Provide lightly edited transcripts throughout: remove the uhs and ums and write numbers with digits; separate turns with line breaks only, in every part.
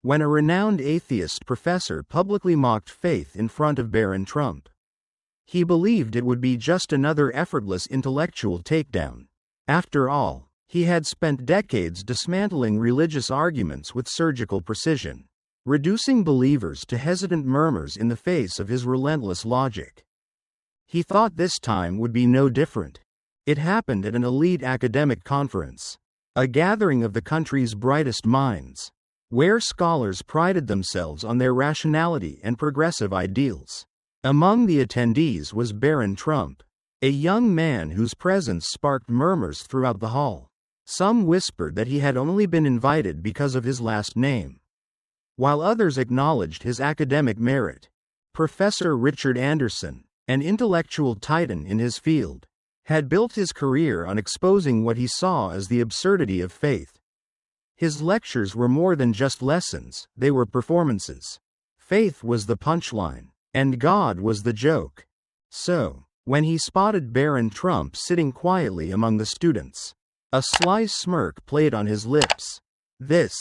when a renowned atheist professor publicly mocked faith in front of Barron Trump. He believed it would be just another effortless intellectual takedown. After all, he had spent decades dismantling religious arguments with surgical precision, reducing believers to hesitant murmurs in the face of his relentless logic. He thought this time would be no different. It happened at an elite academic conference, a gathering of the country's brightest minds, where scholars prided themselves on their rationality and progressive ideals. Among the attendees was Barron Trump, a young man whose presence sparked murmurs throughout the hall. Some whispered that he had only been invited because of his last name, while others acknowledged his academic merit. Professor Richard Anderson, an intellectual titan in his field, had built his career on exposing what he saw as the absurdity of faith. His lectures were more than just lessons, they were performances. Faith was the punchline, and God was the joke. So, when he spotted Barron Trump sitting quietly among the students, a sly smirk played on his lips. This,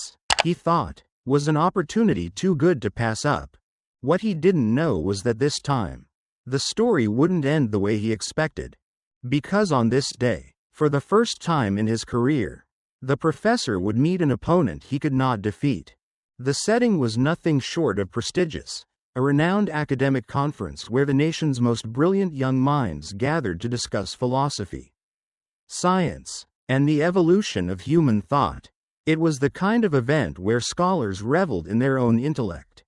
he thought, was an opportunity too good to pass up. What he didn't know was that this time, the story wouldn't end the way he expected. Because on this day, for the first time in his career, the professor would meet an opponent he could not defeat. The setting was nothing short of prestigious, a renowned academic conference where the nation's most brilliant young minds gathered to discuss philosophy, science, and the evolution of human thought. It was the kind of event where scholars reveled in their own intellect,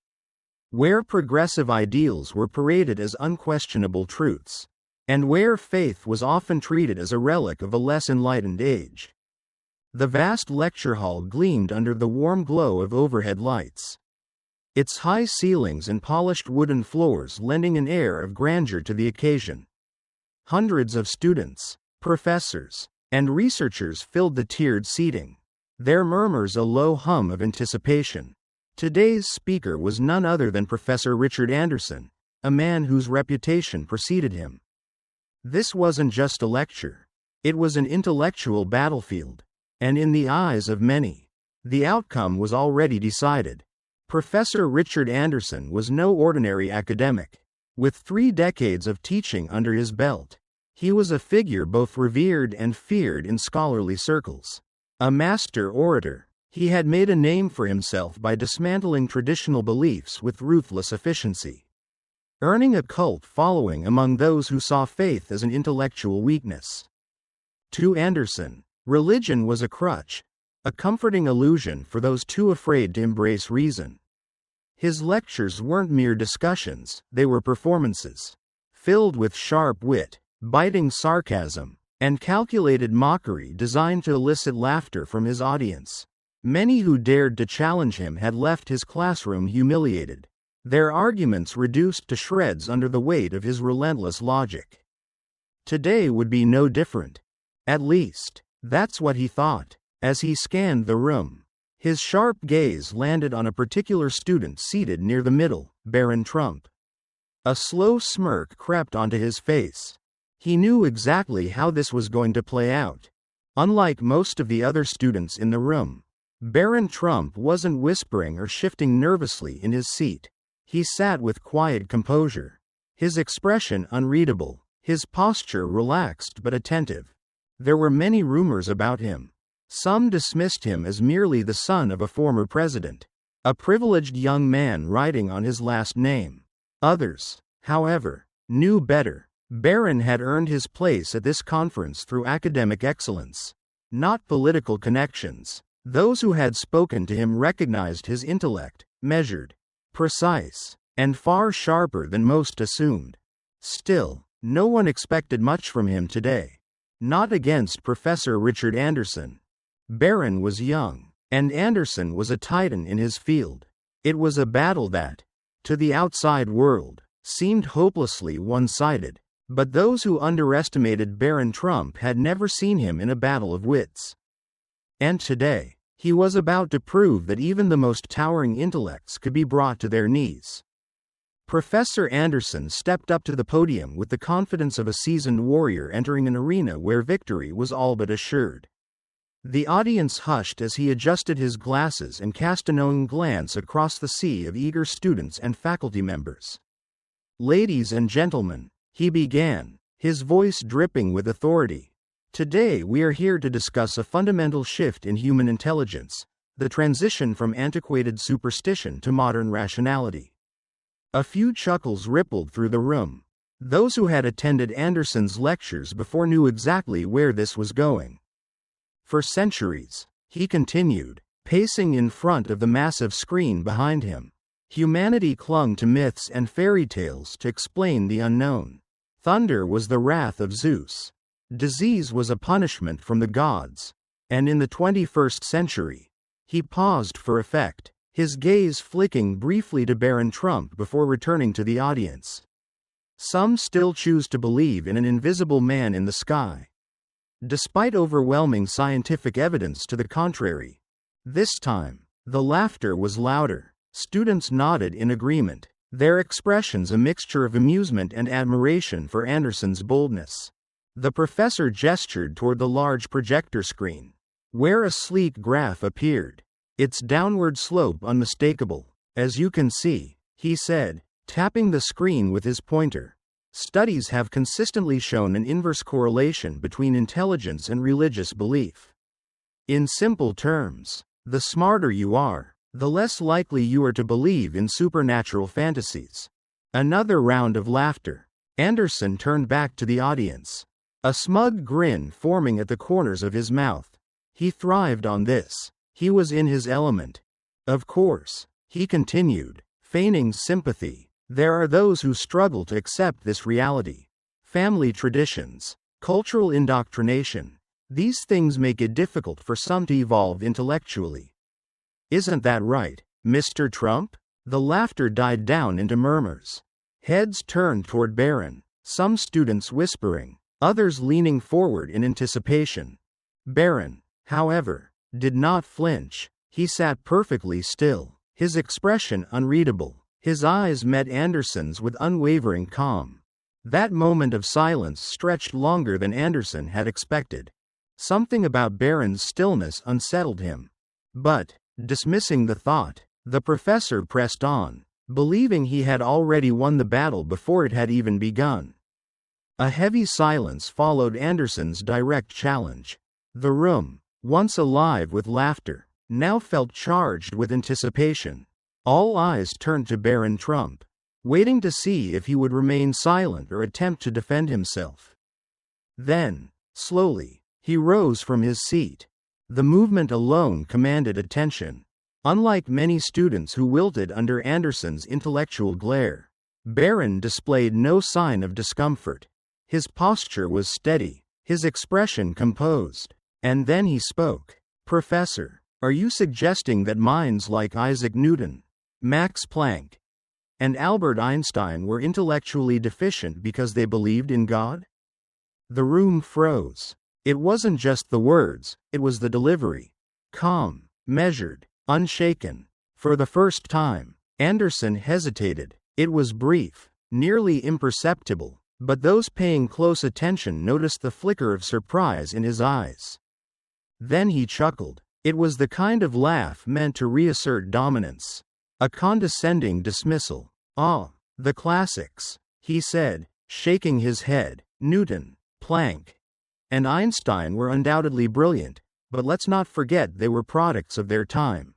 where progressive ideals were paraded as unquestionable truths, and where faith was often treated as a relic of a less enlightened age. The vast lecture hall gleamed under the warm glow of overhead lights, its high ceilings and polished wooden floors lending an air of grandeur to the occasion. Hundreds of students, professors, and researchers filled the tiered seating, their murmurs a low hum of anticipation. Today's speaker was none other than Professor Richard Anderson, a man whose reputation preceded him. This wasn't just a lecture. It was an intellectual battlefield, and in the eyes of many, the outcome was already decided. Professor Richard Anderson was no ordinary academic. With 3 decades of teaching under his belt, he was a figure both revered and feared in scholarly circles. A master orator, he had made a name for himself by dismantling traditional beliefs with ruthless efficiency, earning a cult following among those who saw faith as an intellectual weakness. To Anderson, religion was a crutch, a comforting illusion for those too afraid to embrace reason. His lectures weren't mere discussions, they were performances, filled with sharp wit, biting sarcasm, and calculated mockery designed to elicit laughter from his audience. Many who dared to challenge him had left his classroom humiliated, their arguments reduced to shreds under the weight of his relentless logic. Today would be no different. At least, that's what he thought. As he scanned the room, his sharp gaze landed on a particular student seated near the middle, Barron Trump. A slow smirk crept onto his face. He knew exactly how this was going to play out. Unlike most of the other students in the room, Barron Trump wasn't whispering or shifting nervously in his seat. He sat with quiet composure, his expression unreadable, his posture relaxed but attentive. There were many rumors about him. Some dismissed him as merely the son of a former president, a privileged young man riding on his last name. Others, however, knew better. Barron had earned his place at this conference through academic excellence, not political connections. Those who had spoken to him recognized his intellect, measured, precise, and far sharper than most assumed. Still, no one expected much from him today. Not against Professor Richard Anderson. Barron was young, and Anderson was a titan in his field. It was a battle that, to the outside world, seemed hopelessly one-sided. But those who underestimated Barron Trump had never seen him in a battle of wits. And today, he was about to prove that even the most towering intellects could be brought to their knees. Professor Anderson stepped up to the podium with the confidence of a seasoned warrior entering an arena where victory was all but assured. The audience hushed as he adjusted his glasses and cast a knowing glance across the sea of eager students and faculty members. "Ladies and gentlemen," he began, his voice dripping with authority. "Today we are here to discuss a fundamental shift in human intelligence, the transition from antiquated superstition to modern rationality." A few chuckles rippled through the room. Those who had attended Anderson's lectures before knew exactly where this was going. "For centuries," he continued, pacing in front of the massive screen behind him, "humanity clung to myths and fairy tales to explain the unknown. Thunder was the wrath of Zeus. Disease was a punishment from the gods. And in the 21st century," he paused for effect, his gaze flicking briefly to Barron Trump before returning to the audience. "Some still choose to believe in an invisible man in the sky, despite overwhelming scientific evidence to the contrary." This time, the laughter was louder. Students nodded in agreement, their expressions a mixture of amusement and admiration for Anderson's boldness. The professor gestured toward the large projector screen, where a sleek graph appeared, its downward slope unmistakable. "As you can see," he said, tapping the screen with his pointer, "studies have consistently shown an inverse correlation between intelligence and religious belief. In simple terms, the smarter you are, the less likely you are to believe in supernatural fantasies." Another round of laughter. Anderson turned back to the audience, a smug grin forming at the corners of his mouth. He thrived on this. He was in his element. "Of course," he continued, feigning sympathy, "there are those who struggle to accept this reality. Family traditions, cultural indoctrination, these things make it difficult for some to evolve intellectually. Isn't that right, Mr. Trump?" The laughter died down into murmurs. Heads turned toward Barron, some students whispering, others leaning forward in anticipation. Barron, however, did not flinch. He sat perfectly still, his expression unreadable. His eyes met Anderson's with unwavering calm. That moment of silence stretched longer than Anderson had expected. Something about Barron's stillness unsettled him. But, dismissing the thought, the professor pressed on, believing he had already won the battle before it had even begun. A heavy silence followed Anderson's direct challenge. The room, once alive with laughter, now felt charged with anticipation. All eyes turned to Barron Trump, waiting to see if he would remain silent or attempt to defend himself. Then, slowly, he rose from his seat. The movement alone commanded attention. Unlike many students who wilted under Anderson's intellectual glare, Barron displayed no sign of discomfort. His posture was steady, his expression composed. And then he spoke. "Professor, are you suggesting that minds like Isaac Newton, Max Planck, and Albert Einstein were intellectually deficient because they believed in God?" The room froze. It wasn't just the words, it was the delivery. Calm, measured, unshaken. For the first time, Anderson hesitated. It was brief, nearly imperceptible, but those paying close attention noticed the flicker of surprise in his eyes. Then he chuckled. It was the kind of laugh meant to reassert dominance. A condescending dismissal. "Ah, the classics," he said, shaking his head. "Newton, Planck, and Einstein were undoubtedly brilliant, but let's not forget they were products of their time.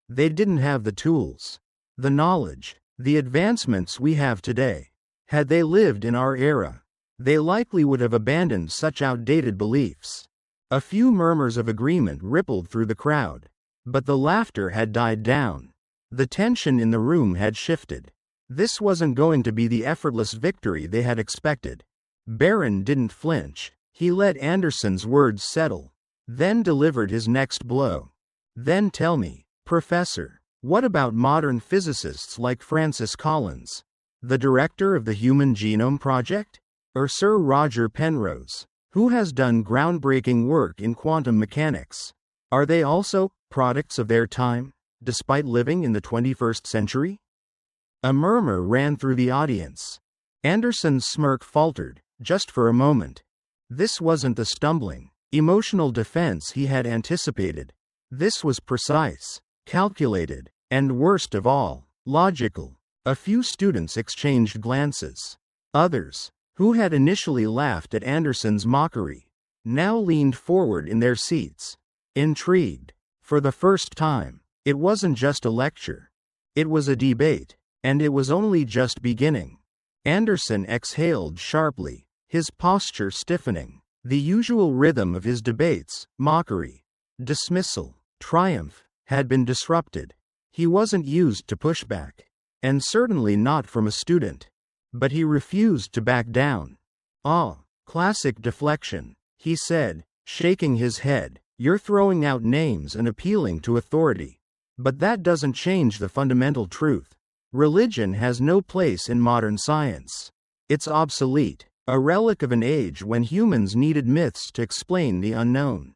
They didn't have the tools, the knowledge, the advancements we have today. Had they lived in our era, they likely would have abandoned such outdated beliefs." A few murmurs of agreement rippled through the crowd, but the laughter had died down. The tension in the room had shifted. This wasn't going to be the effortless victory they had expected. Barron didn't flinch. He let Anderson's words settle, then delivered his next blow. "Then tell me, Professor, what about modern physicists like Francis Collins, the director of the Human Genome Project? Or Sir Roger Penrose, who has done groundbreaking work in quantum mechanics? Are they also products of their time, despite living in the 21st century?" A murmur ran through the audience. Anderson's smirk faltered, just for a moment. This wasn't the stumbling, Emotional defense he had anticipated. This was precise, calculated, and worst of all, logical. A few students exchanged glances. Others, who had initially laughed at Anderson's mockery, now leaned forward in their seats, intrigued. For the first time, it wasn't just a lecture. It was a debate, and it was only just beginning. Anderson exhaled sharply, his posture stiffening. The usual rhythm of his debates, mockery, dismissal, triumph, had been disrupted. He wasn't used to pushback, and certainly not from a student. But he refused to back down. "Ah, classic deflection," he said, shaking his head. "You're throwing out names and appealing to authority. But that doesn't change the fundamental truth. Religion has no place in modern science. It's obsolete, a relic of an age when humans needed myths to explain the unknown."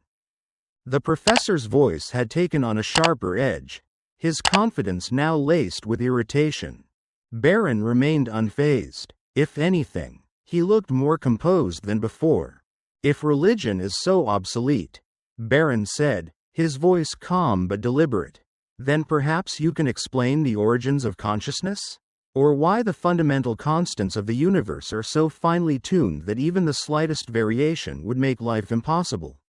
The professor's voice had taken on a sharper edge, his confidence now laced with irritation. Barron remained unfazed. If anything, he looked more composed than before. "If religion is so obsolete," Barron said, his voice calm but deliberate, "then perhaps you can explain the origins of consciousness? Or why the fundamental constants of the universe are so finely tuned that even the slightest variation would make life impossible."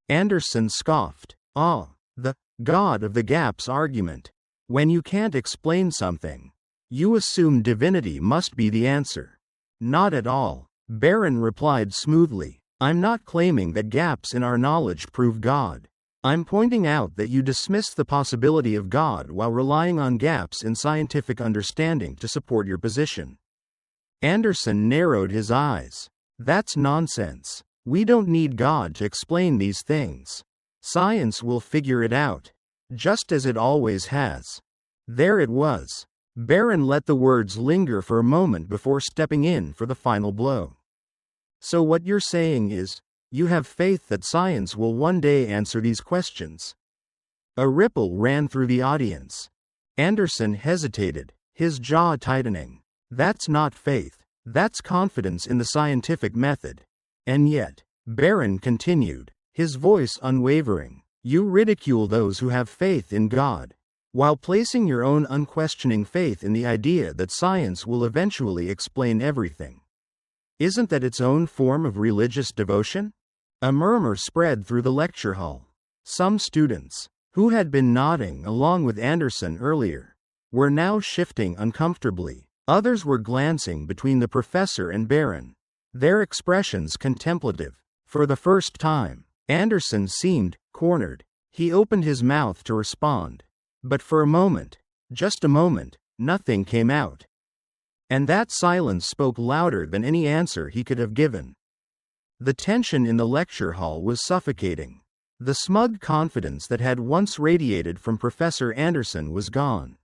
Anderson scoffed. "Ah, the God of the gaps argument. When you can't explain something, you assume divinity must be the answer." "Not at all," Barron replied smoothly. "I'm not claiming that gaps in our knowledge prove God. I'm pointing out that you dismiss the possibility of God while relying on gaps in scientific understanding to support your position." Anderson narrowed his eyes. "That's nonsense. We don't need God to explain these things. Science will figure it out, just as it always has." There it was. Barron let the words linger for a moment before stepping in for the final blow. "So what you're saying is, you have faith that science will one day answer these questions?" A ripple ran through the audience. Anderson hesitated, his jaw tightening. "That's not faith. That's confidence in the scientific method." "And yet," Barron continued, his voice unwavering, "you ridicule those who have faith in God, while placing your own unquestioning faith in the idea that science will eventually explain everything. Isn't that its own form of religious devotion?" A murmur spread through the lecture hall. Some students, who had been nodding along with Anderson earlier, were now shifting uncomfortably. Others were glancing between the professor and Barron, their expressions contemplative. For the first time, Anderson seemed cornered. He opened his mouth to respond. But for a moment, just a moment, nothing came out. And that silence spoke louder than any answer he could have given. The tension in the lecture hall was suffocating. The smug confidence that had once radiated from Professor Anderson was gone,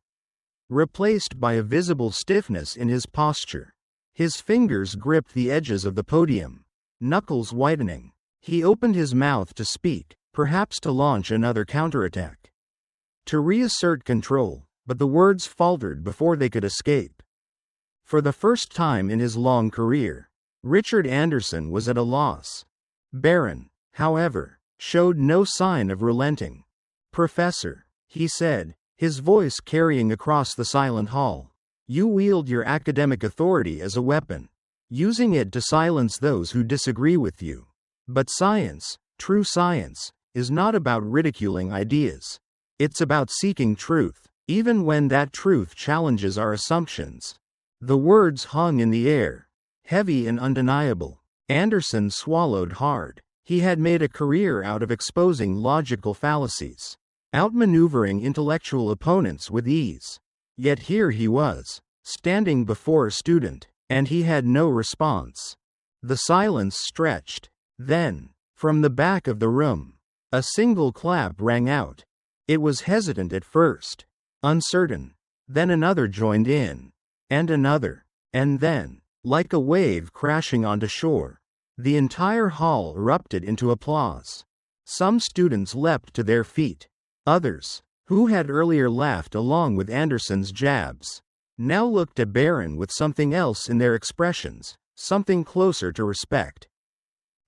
replaced by a visible stiffness in his posture. His fingers gripped the edges of the podium, knuckles whitening. He opened his mouth to speak, perhaps to launch another counterattack, to reassert control, but the words faltered before they could escape. For the first time in his long career, Richard Anderson was at a loss. Barron, however, showed no sign of relenting. "Professor," he said, his voice carrying across the silent hall, "you wield your academic authority as a weapon, using it to silence those who disagree with you. But science, true science, is not about ridiculing ideas. It's about seeking truth, even when that truth challenges our assumptions." The words hung in the air, heavy and undeniable. Anderson swallowed hard. He had made a career out of exposing logical fallacies, outmaneuvering intellectual opponents with ease. Yet here he was, standing before a student, and he had no response. The silence stretched. Then, from the back of the room, a single clap rang out. It was hesitant at first, uncertain. Then another joined in, and another, and then, like a wave crashing onto shore, the entire hall erupted into applause. Some students leapt to their feet. Others, who had earlier laughed along with Anderson's jabs, now looked at Barron with something else in their expressions, something closer to respect.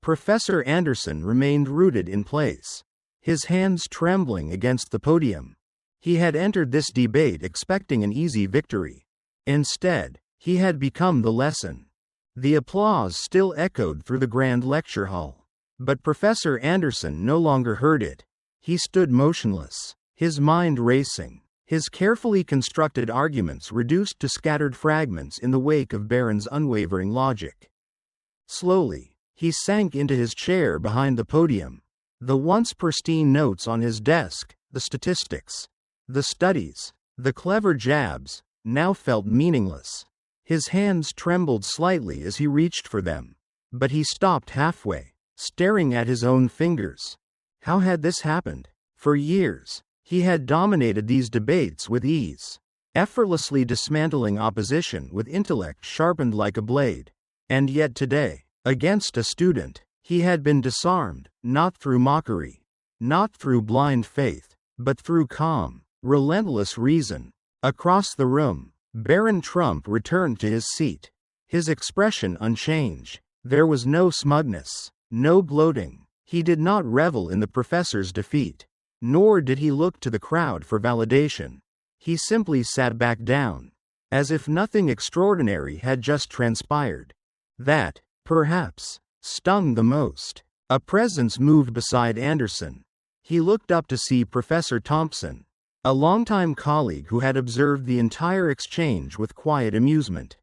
Professor Anderson remained rooted in place, his hands trembling against the podium. He had entered this debate expecting an easy victory. Instead, he had become the lesson. The applause still echoed through the grand lecture hall. But Professor Anderson no longer heard it. He stood motionless, his mind racing, his carefully constructed arguments reduced to scattered fragments in the wake of Barron's unwavering logic. Slowly, he sank into his chair behind the podium. The once pristine notes on his desk, the statistics, the studies, the clever jabs, now felt meaningless. His hands trembled slightly as he reached for them. But he stopped halfway, staring at his own fingers. How had this happened? For years, he had dominated these debates with ease, effortlessly dismantling opposition with intellect sharpened like a blade. And yet today, against a student, he had been disarmed, not through mockery, not through blind faith, but through calm, relentless reason. Across the room, Barron Trump returned to his seat, his expression unchanged. There was no smugness, no gloating. He did not revel in the professor's defeat, nor did he look to the crowd for validation. He simply sat back down, as if nothing extraordinary had just transpired. That, perhaps, stung the most. A presence moved beside Anderson. He looked up to see Professor Thompson, a longtime colleague who had observed the entire exchange with quiet amusement.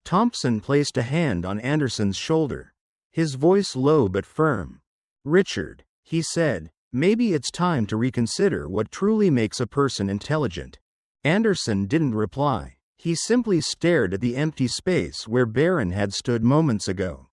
Thompson placed a hand on Anderson's shoulder, his voice low but firm. "Richard," he said, "maybe it's time to reconsider what truly makes a person intelligent." Anderson didn't reply. He simply stared at the empty space where Barron had stood moments ago,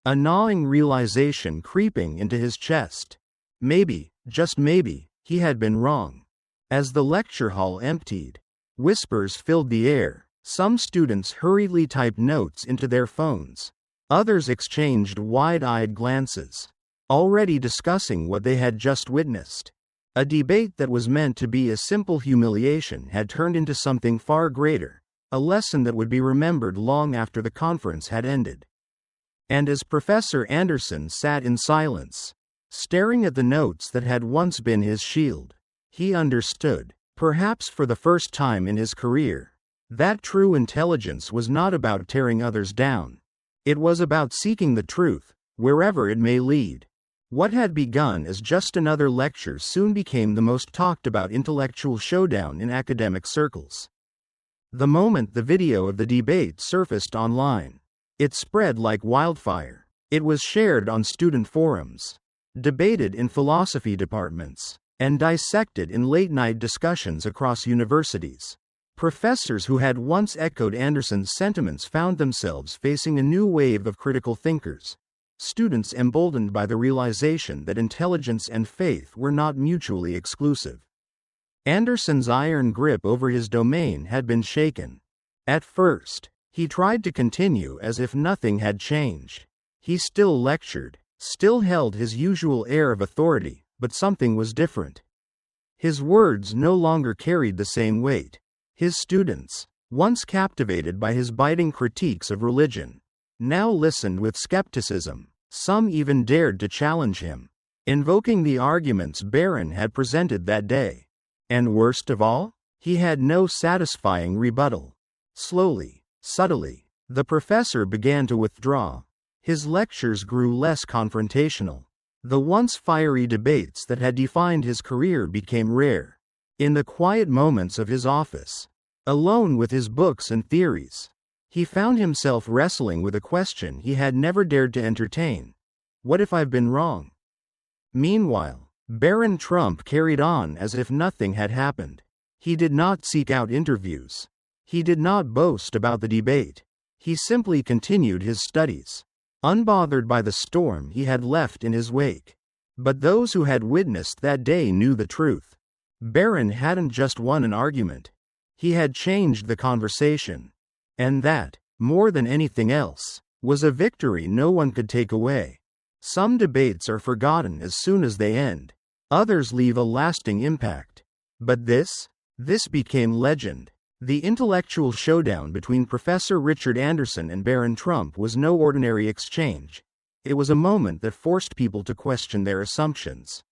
a gnawing realization creeping into his chest. Maybe, just maybe, he had been wrong. As the lecture hall emptied, whispers filled the air. Some students hurriedly typed notes into their phones. Others exchanged wide-eyed glances, already discussing what they had just witnessed. A debate that was meant to be a simple humiliation had turned into something far greater, a lesson that would be remembered long after the conference had ended. And as Professor Anderson sat in silence, staring at the notes that had once been his shield, he understood, perhaps for the first time in his career, that true intelligence was not about tearing others down. It was about seeking the truth, wherever it may lead. What had begun as just another lecture soon became the most talked about intellectual showdown in academic circles. The moment the video of the debate surfaced online, it spread like wildfire. It was shared on student forums, debated in philosophy departments, and dissected in late-night discussions across universities. Professors who had once echoed Anderson's sentiments found themselves facing a new wave of critical thinkers. Students emboldened by the realization that intelligence and faith were not mutually exclusive. Anderson's iron grip over his domain had been shaken. At first, he tried to continue as if nothing had changed. He still lectured, still held his usual air of authority, but something was different. His words no longer carried the same weight. His students, once captivated by his biting critiques of religion, now listened with skepticism. Some even dared to challenge him, invoking the arguments Barron had presented that day. And worst of all, he had no satisfying rebuttal. Slowly, subtly, the professor began to withdraw. His lectures grew less confrontational. The once fiery debates that had defined his career became rare. In the quiet moments of his office, alone with his books and theories, he found himself wrestling with a question he had never dared to entertain. What if I've been wrong? Meanwhile, Barron Trump carried on as if nothing had happened. He did not seek out interviews. He did not boast about the debate. He simply continued his studies, unbothered by the storm he had left in his wake. But those who had witnessed that day knew the truth. Barron hadn't just won an argument. He had changed the conversation. And that, more than anything else, was a victory no one could take away. Some debates are forgotten as soon as they end. Others leave a lasting impact. But this became legend. The intellectual showdown between Professor Richard Anderson and Barron Trump was no ordinary exchange. It was a moment that forced people to question their assumptions,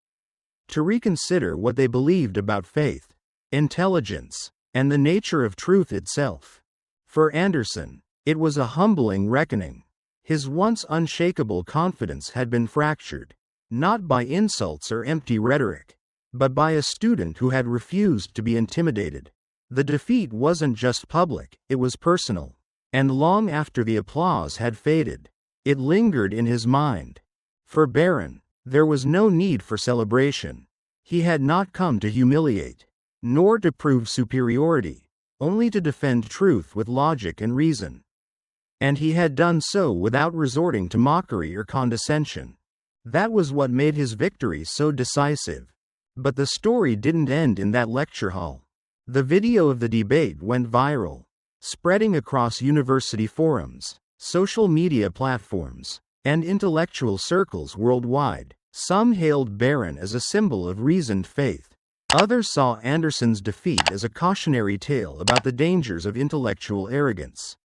to reconsider what they believed about faith, intelligence, and the nature of truth itself. For Anderson, it was a humbling reckoning. His once unshakable confidence had been fractured, not by insults or empty rhetoric, but by a student who had refused to be intimidated. The defeat wasn't just public, it was personal. And long after the applause had faded, it lingered in his mind. For Barron, there was no need for celebration. He had not come to humiliate, nor to prove superiority, only to defend truth with logic and reason. And he had done so without resorting to mockery or condescension. That was what made his victory so decisive. But the story didn't end in that lecture hall. The video of the debate went viral, spreading across university forums, social media platforms, and intellectual circles worldwide. Some hailed Barron as a symbol of reasoned faith. Others saw Anderson's defeat as a cautionary tale about the dangers of intellectual arrogance.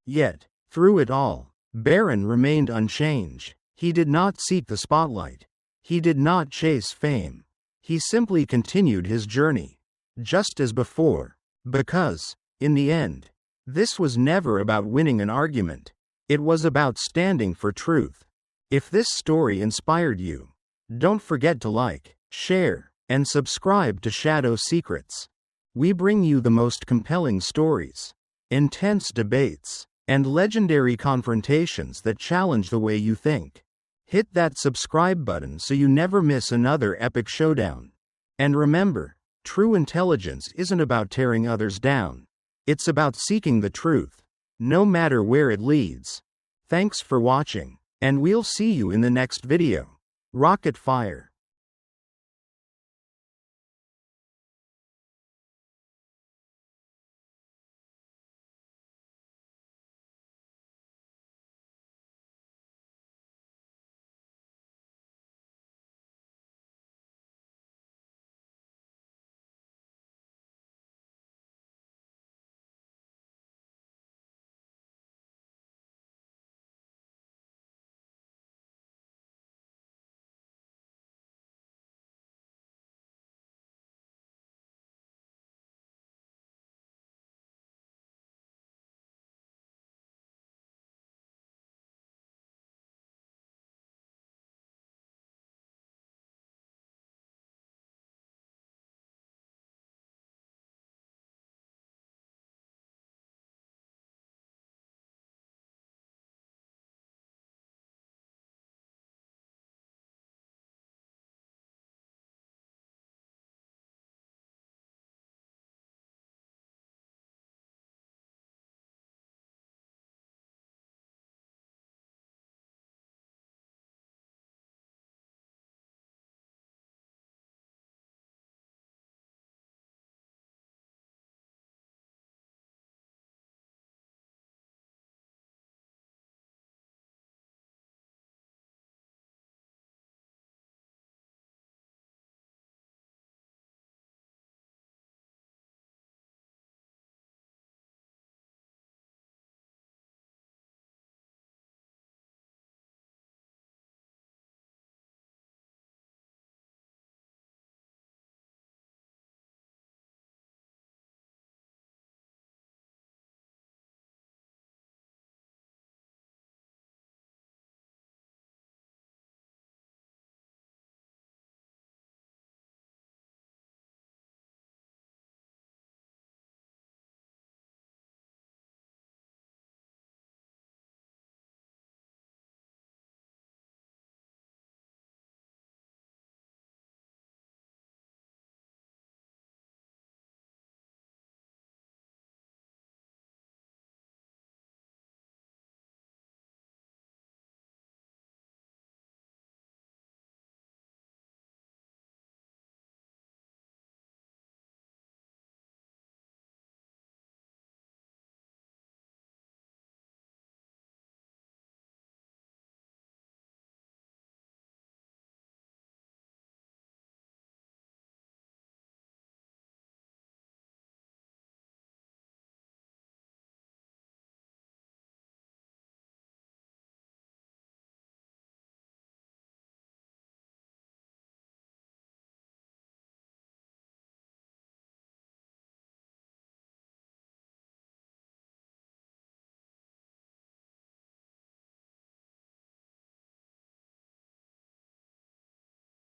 Yet, through it all, Barron remained unchanged. He did not seek the spotlight. He did not chase fame. He simply continued his journey, just as before, because, in the end, this was never about winning an argument. It was about standing for truth. If this story inspired you, don't forget to like, share, and subscribe to Shadow Secrets. We bring you the most compelling stories, intense debates, and legendary confrontations that challenge the way you think. Hit that subscribe button so you never miss another epic showdown. And remember, true intelligence isn't about tearing others down. It's about seeking the truth, no matter where it leads. Thanks for watching, and we'll see you in the next video. Rocket fire.